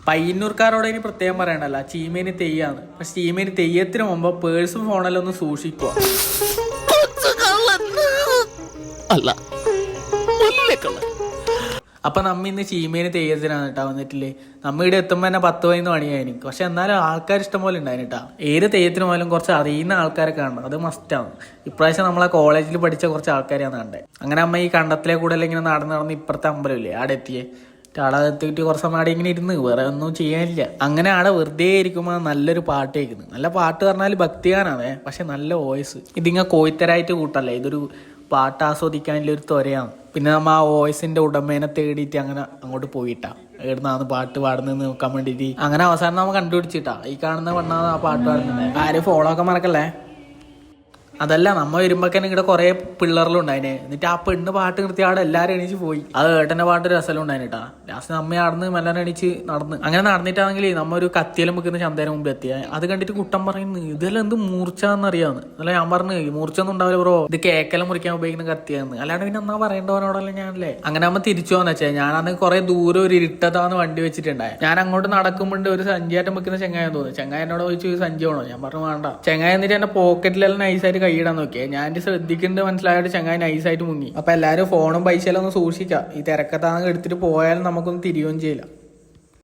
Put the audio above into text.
പയ്യന്നൂർക്കാരോട് ഇനി പ്രത്യേകം പറയണ്ടല്ല, ചീമേനി തെയ്യാന്ന്. പക്ഷെ ചീമേനി തെയ്യത്തിന് മുമ്പ് പേഴ്സും ഫോണെല്ലാം ഒന്ന് സൂക്ഷിക്കുക. അല്ല, അപ്പൊ നമ്മ ഇന്ന് ചീമേനി തെയ്യത്തിനാണ് കേട്ടാ വന്നിട്ടില്ലേ. നമ്മ ഇവിടെ എത്തുമ്പോ തന്നെ 10-15 മണിയായിരിക്കും. പക്ഷെ എന്നാലും ആൾക്കാർ ഇഷ്ടം പോലെ ഉണ്ടായിരുന്നു കേട്ടാ. ഏത് തെയ്യത്തിന് പോലും കുറച്ച് അറിയുന്ന ആൾക്കാരെ കാണണം, അത് മസ്റ്റാണ്. ഇപ്രാവശ്യം നമ്മളെ കോളേജിൽ പഠിച്ച കുറച്ച് ആൾക്കാരെയാണ് കണ്ടത്. അങ്ങനെ അമ്മ ഈ കണ്ടത്തിലെ കൂടെ ഇങ്ങനെ നടന്ന് ഇപ്പുറത്തെ അമ്പലമില്ലേ അവിടെ എത്തിയേ. ആടെ എത്തിയിട്ട് കുറച്ച് സമയം അവിടെ ഇങ്ങനെ ഇരുന്ന് വേറെ ഒന്നും ചെയ്യാനില്ല. അങ്ങനെ ആടെ വെറുതെ ഇരിക്കുമ്പോൾ നല്ലൊരു പാട്ട് കേൾക്കുന്നു. നല്ല പാട്ട് പറഞ്ഞാൽ ഭക്തിഗാനാണേ, പക്ഷെ നല്ല വോയിസ്. ഇതിങ്ങനെ കോയിത്തരായിട്ട് കൂട്ടല്ലേ, ഇതൊരു പാട്ട് ആസ്വദിക്കാനുള്ള ഒരു ത്വരയാണ്. പിന്നെ നമ്മ ആ വോയിസിന്റെ ഉടമേനെ തേടിയിട്ട് അങ്ങനെ അങ്ങോട്ട് പോയിട്ടാ എവിടുന്നാന്ന് പാട്ട് പാടുന്നതെന്ന് നോക്കാൻ വേണ്ടിയിട്ട്. അങ്ങനെ അവസാനം നമ്മ കണ്ടുപിടിച്ചിട്ടാ ഈ കാണുന്ന പെണ്ണാണ് ആ പാട്ട് പാടുന്നത്. ആരും ഫോളോ ഒക്കെ മറക്കല്ലേ. അതല്ല, നമ്മ വരുമ്പോഴേക്കും ഇവിടെ കുറെ പിള്ളേരെല്ലാം ഉണ്ടായിനെ. എന്നിട്ട് ആ പെണ്ണ് പാട്ട് നിർത്തി അവിടെ എല്ലാരും എണീച്ച് പോയി. അത് ഏട്ടന്റെ പാട്ട് രസമെല്ലാം ഉണ്ടായിട്ടാ. ലാസ്റ്റ് നമ്മ ആടുന്ന് മെല്ലാൻ എണീച്ച് നടന്ന്. അങ്ങനെ നടന്നിട്ടാണെങ്കിൽ നമ്മ ഒരു കത്തിയെല്ലാം വെക്കുന്ന ചന്തേനെ മുമ്പ് എത്തിയ. അത് കണ്ടിട്ട് കുട്ടൻ പറയുന്നു, ഇതെല്ലാം എന്ത് മൂർച്ചാന്നറിയാന്ന്. അല്ല ഞാൻ പറഞ്ഞു, മൂർച്ചൊന്നും ഉണ്ടാവില്ല ബ്രോ, ഇത് കേക്കെല്ലാം മുറിക്കാൻ ഉപയോഗിക്കുന്ന കത്തിയാന്ന്. അല്ലാണ്ട് പിന്നെ എന്നാ പറയേണ്ടവനോടല്ലേ ഞാനല്ലേ. അങ്ങനെ നമ്മ തിരിച്ചു പോകാന്ന് വെച്ചാൽ ഞാനന്ന് കുറെ ദൂരം ഒരു ഇരുട്ടത്താന്ന് വണ്ടി വെച്ചിട്ടുണ്ടായി. ഞാൻ അങ്ങോട്ട് നടക്കുമ്പോണ്ട് ഒരു സഞ്ചിയാറ്റം വെക്കുന്ന ചെങ്ങായെന്ന് തോന്നുന്നു. ചെങ്ങായ എന്നോട് ചോദിച്ചു സഞ്ചി വേണോ. ഞാൻ പറഞ്ഞു വേണ്ട. ചെങ്ങായ എന്നിട്ട് എന്റെ പോക്കറ്റിലെല്ലാം നൈസായിട്ട് കൈയിടാൻ നോക്കിയേ. ഞാൻ എന്റെ ശ്രദ്ധിക്കുന്നത് മനസ്സിലായിട്ട് ചങ്ങായി നൈസായിട്ട് മുങ്ങി. അപ്പൊ എല്ലാരും ഫോണും പൈസയെല്ലാം ഒന്ന് സൂക്ഷിക്കാം. ഈ തിരക്കത്താന്ന് എടുത്തിട്ട് പോയാലും നമുക്കൊന്നും തിരിയുകയും ചെയ്യില്ല.